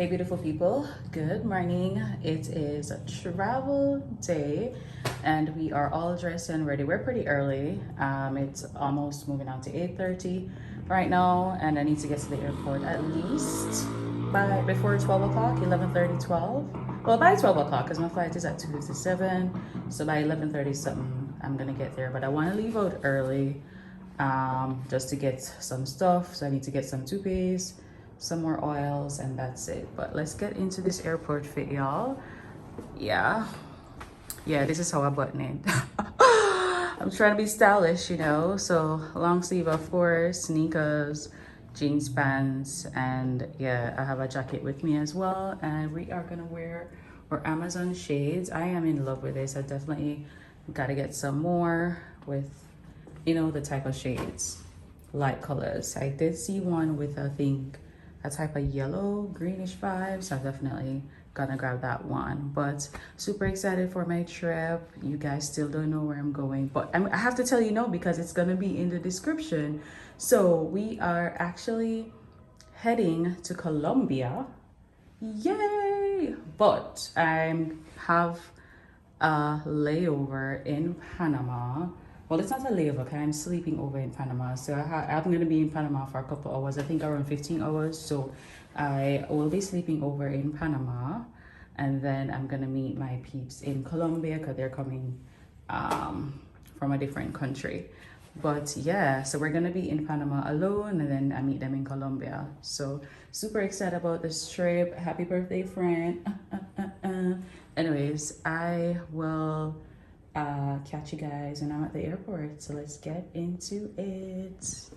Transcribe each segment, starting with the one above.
Hey beautiful people, good morning. It is a travel day and we are all dressed and ready. We're pretty early. It's almost moving on to 8:30 right now, and I need to get to the airport at least by before 12 o'clock, 11:30, 12. Well, by 12 o'clock because my flight is at 2:57. So by 11:30 something I'm gonna get there, but I want to leave out early just to get some stuff. So I need to get some toothpaste, some more oils, and that's it. But let's get into this airport fit, y'all. Yeah, this is how I button it. I'm trying to be stylish, you know, so long sleeve, of course, sneakers, jeans pants, and yeah, I have a jacket with me as well. And we are gonna wear our Amazon shades. I am in love with this. I definitely gotta get some more with, you know, the type of shades, light colors. I did see one with, I think, a type of yellow greenish vibe, so I'm definitely gonna grab that one. But super excited for my trip. You guys still don't know where I'm going, but I have to tell you no, because it's gonna be in the description. So we are actually heading to Colombia. Yay! But I have a layover in Panama. Well, it's not a layover because I'm sleeping over in Panama. So I'm going to be in Panama for a couple hours, I think around 15 hours. So I will be sleeping over in Panama. And then I'm going to meet my peeps in Colombia because they're coming from a different country. But yeah, so we're going to be in Panama alone, and then I meet them in Colombia. So super excited about this trip. Happy birthday, friend. Anyways, I will catch you guys when I'm at the airport. So let's get into it.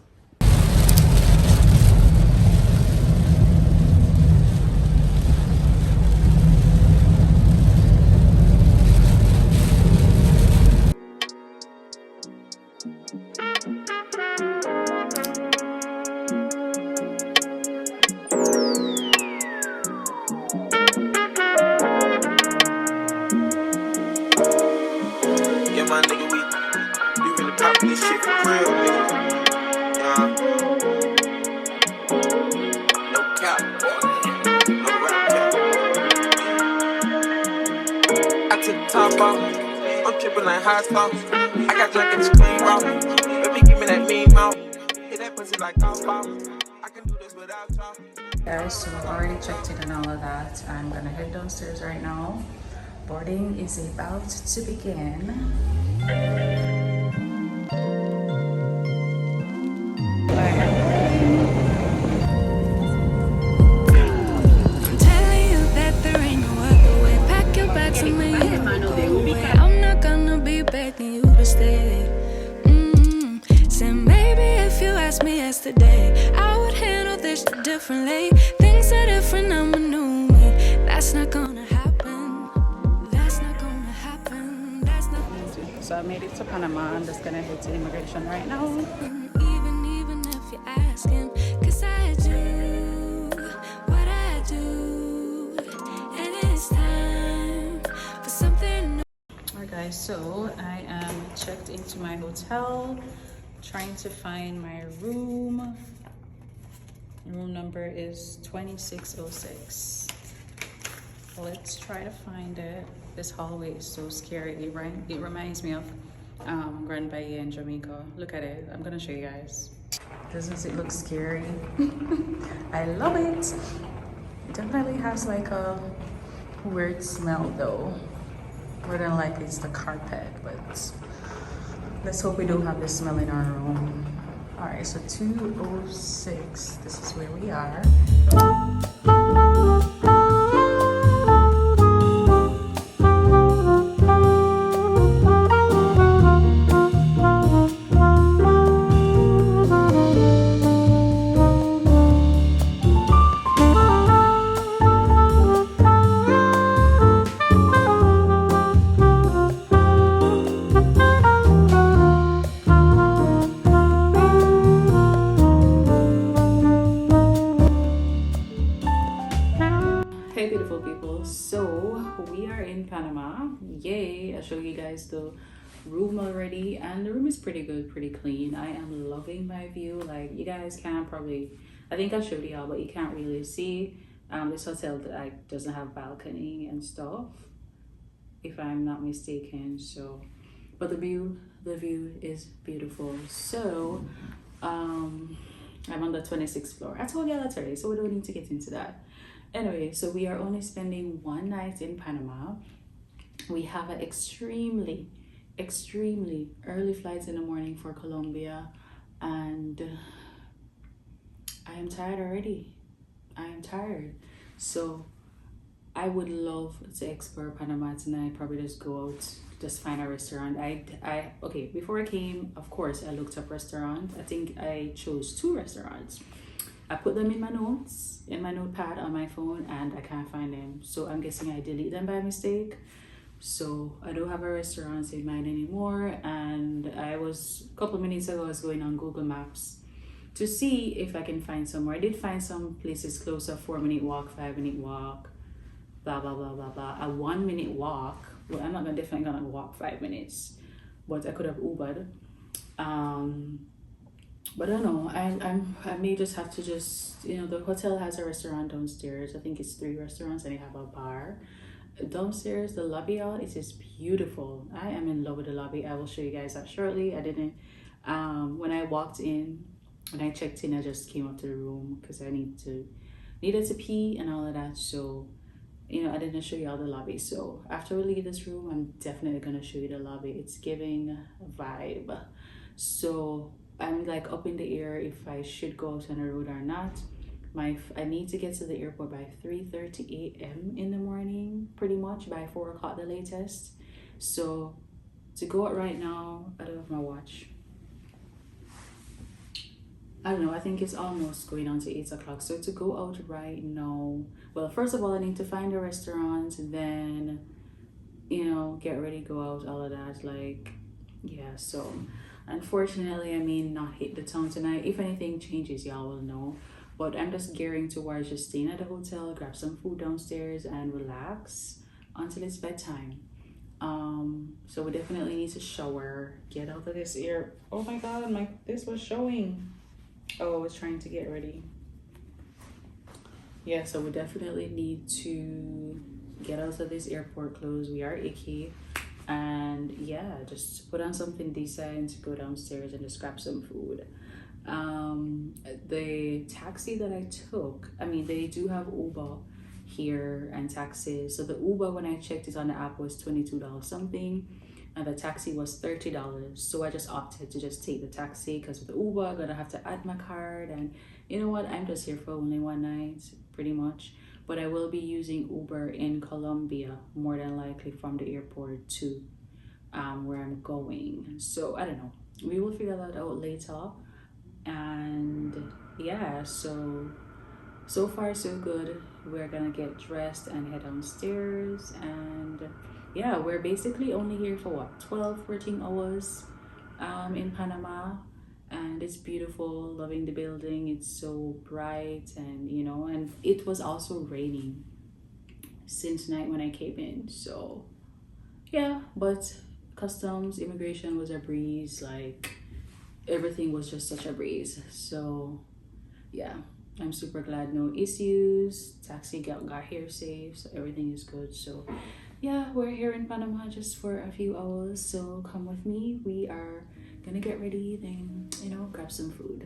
My nigga, we really poppin' this shit for real, nigga. No cap, no rap cap. I took the top off, I'm trippin' like hot sauce. I got drunk in this clean raw. Baby, give me that mean mouth. Hit that pussy like golf ball. I can do this without y'all. Guys, so I've already checked in and all of that. I'm gonna head downstairs right now. Boarding is about to begin. I'm not gonna be begging you to stay. Said maybe if you asked me yesterday, I would handle this differently. Things are different, I'm a new me. That's not gonna happen. That's not gonna happen. That's not. So I made it to Panama. I'm just gonna head to immigration right now. Even if you're asking, 'cause I do what I do, and it's time for something new. Alright guys, so I am checked into my hotel, trying to find my room. Room number is 2606. Let's try to find it. This hallway is so scary, right? It reminds me of Grand Bahia in Jamaica. Look at it. I'm gonna show you guys. Doesn't it look scary? I love it. It definitely has like a weird smell though. More than likely it's the carpet, but let's hope we don't have this smell in our room. All right, so 206, this is where we are. Hey beautiful people, so we are in Panama. Yay! I'll show you guys the room already, and the room is pretty good, pretty clean. I am loving my view. Like, you guys can't probably, I think I showed y'all, but you can't really see This hotel like doesn't have balcony and stuff, if I'm not mistaken. So, but the view is beautiful. So, I'm on the 26th floor. I told you that already, so we don't need to get into that. Anyway, so we are only spending one night in Panama. We have an extremely early flights in the morning for Colombia, and I am tired already. I am tired. So I would love to explore Panama tonight. Probably just go out, just find a restaurant. Okay, before I came, of course, I looked up restaurant. I think I chose 2 restaurants. I put them in my notes, in my notepad on my phone, and I can't find them. So I'm guessing I delete them by mistake. So I don't have a restaurant in mind anymore. And a couple of minutes ago, I was going on Google Maps to see if I can find somewhere. I did find some places closer, 4-minute walk, 5-minute walk, blah, blah, blah, blah, blah. A 1-minute walk. Well, I'm not definitely gonna walk 5 minutes, but I could have Ubered. But I don't know, I may just have to the hotel has a restaurant downstairs. I think it's 3 restaurants and they have a bar. Downstairs, the lobby out, it is beautiful. I am in love with the lobby. I will show you guys that shortly. I didn't, when I walked in, when I checked in, I just came up to the room because I needed to pee and all of that. So, I didn't show you all the lobby. So after we leave this room, I'm definitely gonna show you the lobby. It's giving vibe. So I'm like up in the air if I should go out on the road or not. I need to get to the airport by 3:30 a.m. in the morning, pretty much by 4 o'clock the latest. So to go out right now, I don't have my watch. I don't know, I think it's almost going on to 8 o'clock. So to go out right now, well, first of all, I need to find a restaurant, and then, get ready, go out, all of that. Like, yeah, so unfortunately, I may not hit the town tonight. If anything changes, y'all will know. But I'm just gearing towards just staying at the hotel, grab some food downstairs, and relax until it's bedtime. So we definitely need to shower, get out of this air. Oh my God, this was showing. Oh, I was trying to get ready. Yeah, so we definitely need to get out of this airport clothes. We are icky. And yeah, just put on something decent, go downstairs and just grab some food. The taxi that I took, they do have Uber here and taxis. So the Uber, when I checked it on the app, was $22 something, and the taxi was $30. So I just opted to just take the taxi, because with the Uber I'm gonna have to add my card, and you know what, I'm just here for only one night pretty much. But I will be using Uber in Colombia, more than likely, from the airport to where I'm going. So I don't know, we will figure that out later. And yeah, so far so good. We're gonna get dressed and head downstairs, and yeah, we're basically only here for what, 12-14 hours in Panama, and it's beautiful. Loving the building. It's so bright, and and it was also raining since night when I came in. So yeah, but customs, immigration was a breeze. Like, everything was just such a breeze. So yeah, I'm super glad. No issues. Taxi got here safe, so everything is good. So yeah, we're here in Panama just for a few hours, so come with me. We are gonna get ready, then grab some food.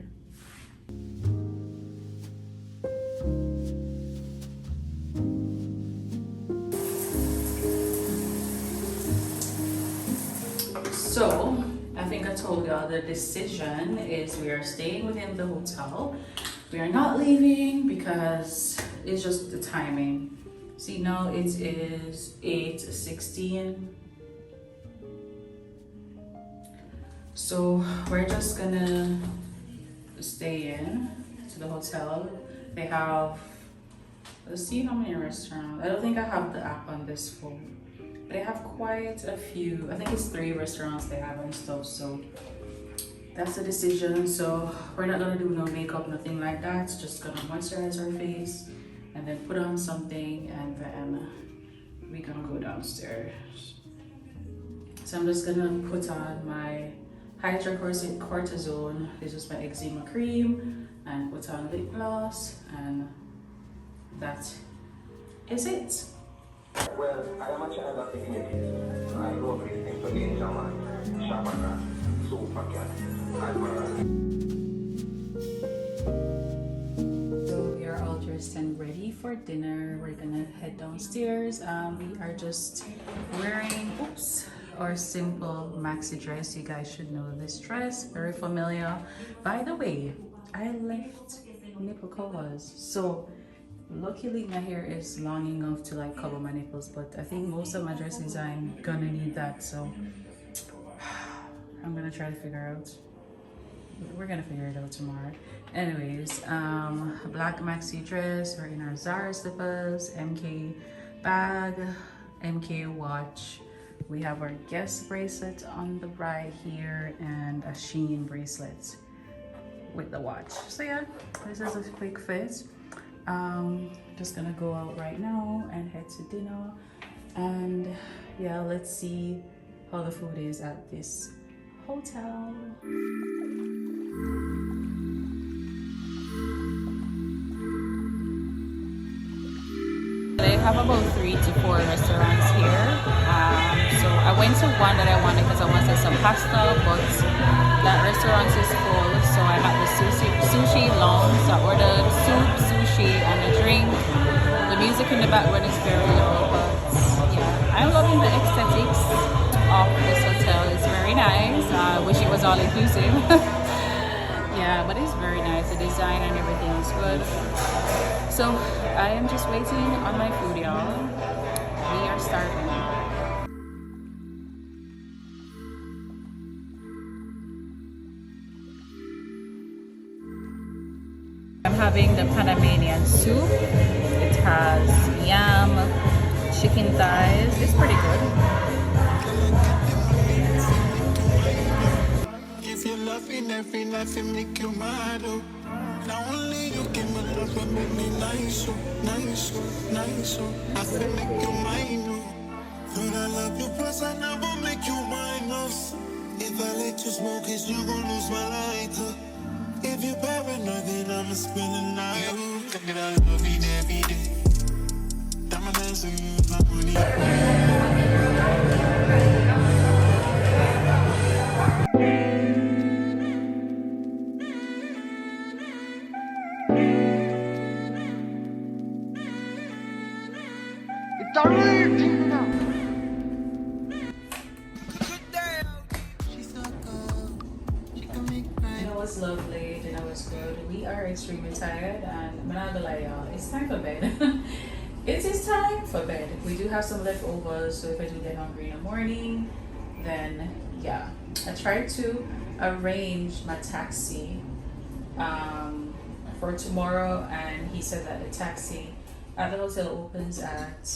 So I think I told y'all the decision is we are staying within the hotel. We are not leaving because it's just the timing. See, now it is 8:16. So we're just gonna stay in to the hotel. They have, let's see how many restaurants. I don't think I have the app on this phone. They have quite a few. I think it's 3 restaurants they have and stuff. So that's the decision. So we're not gonna do no makeup, nothing like that. Just gonna moisturize our face and then put on something, and then we're gonna go downstairs. So I'm just gonna put on my hydrocortisone. This is my eczema cream, and put on lip gloss, and that is it? Well, I am a child of the 80s. I grew up listening to Ninja Man, Shabana, Supercat, Admiral. So we are all dressed and ready for dinner. We're gonna head downstairs. We are just wearing, our simple maxi dress. You guys should know this dress, very familiar. By the way, I left nipple covers, so luckily my hair is long enough to like cover my nipples, but I think most of my dresses I'm gonna need that, so I'm gonna try to figure out. We're gonna figure it out tomorrow. Anyways, black maxi dress. We're in our Zara slippers, MK bag, MK watch. We have our Guess bracelet on the right here and a Shein bracelet with the watch. So yeah, this is a quick fit. Just gonna go out right now and head to dinner, and yeah, let's see how the food is at this hotel. They have about 3 to 4 restaurants here. So I went to one that I wanted because I wanted some pasta, but that restaurant is full. So I had the sushi lounge. So I ordered soup, sushi, and a drink. The music in the background is very low, but yeah, I'm loving the aesthetics of this hotel. It's very nice. I wish it was all inclusive. Yeah, but it's very nice. The design and everything is good. So I am just waiting on my food, y'all. We are starving. I'm having the Panamanian soup. It has yam, chicken thighs. It's pretty good. If you're loving every night, it make you mad, oh. Not only you give me love, but make me nice, oh, nice, oh, nice, oh. I feel make you mine, oh. Thought I love you, plus I never make you mine, oh. If I let you smoke it, you gon' lose my lighter. If you paranoid, then I'ma spend the night. You think that I love it every day. Diamond so you my money. Was lovely, dinner was good. We are extremely tired, and I'm not gonna lie, y'all, it's time for bed. It is time for bed. We do have some leftovers, so if I do get hungry in the morning, then yeah. I tried to arrange my taxi for tomorrow, and he said that the taxi at the hotel opens at,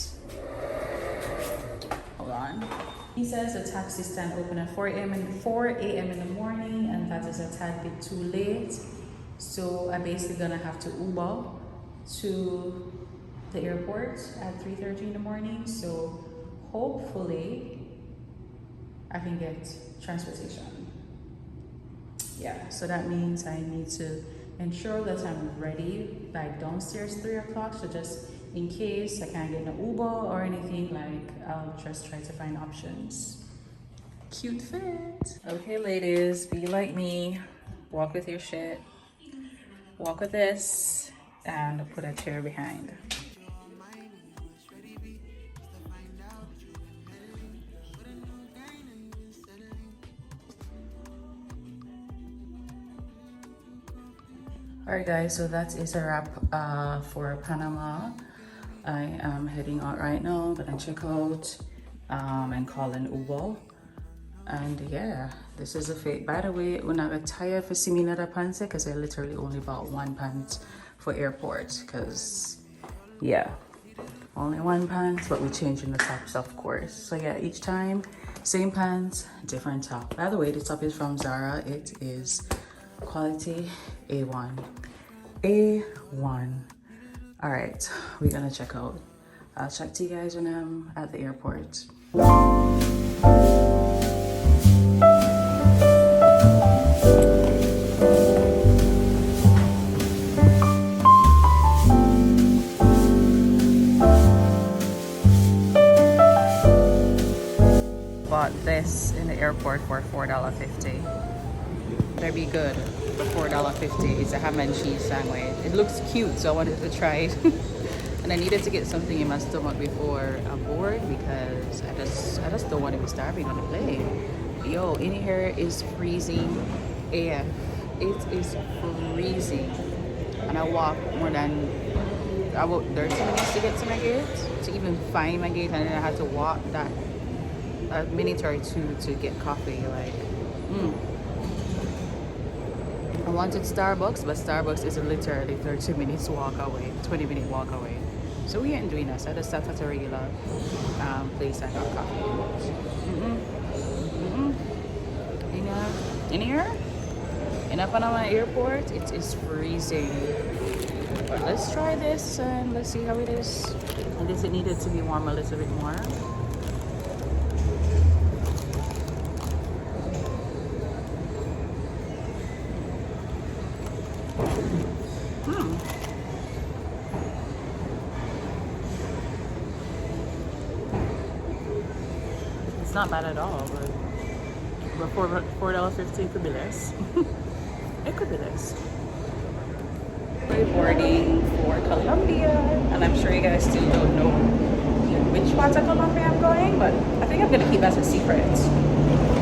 hold on. He says the taxi stand open at 4 a.m. in the morning, and that is a tad bit too late. So I'm basically gonna have to Uber to the airport at 3:30 in the morning. So hopefully I can get transportation. Yeah, so that means I need to ensure that I'm ready by downstairs 3 o'clock. So just in case I can't get an Uber or anything, like I'll just try to find options. Cute fit. Okay, ladies, be like me. Walk with your shit. Walk with this, and put a chair behind. Alright guys, so that is a wrap for Panama. I am heading out right now, gonna check out and call an Uber. And yeah, this is a fit. By the way, when I got tired for seeing another pants, because I literally only bought one pant for airport, because yeah, only one pants, but we changing the tops of course. So yeah, each time same pants, different top. By the way, the top is from Zara. It is quality A1. All right, we're gonna check out. I'll check to you guys when I'm at the airport. this in the airport for $4.50. Better be good for $4.50. It's a ham and cheese sandwich. It looks cute, so I wanted to try it. And I needed to get something in my stomach before I'm bored because I just don't want to be starving on the plane. Yo, in here is freezing AF. It is freezing. And I walked more than about 30 minutes to get to my gate, to even find my gate, and then I had to walk that a minute or two to get coffee. Like, I wanted Starbucks, but Starbucks is literally 30 minutes walk away, 20-minute walk away. So we ain't doing that. So I just sat at a regular place and got coffee. In here, in Panama airport, it is freezing. But let's try this and let's see how it is. I guess it needed to be warm a little bit more. It's not bad at all, but $4.50 could be less. It could be less. We're boarding for Colombia, and I'm sure you guys still don't know which part of Colombia I'm going, but I think I'm gonna keep that a secret.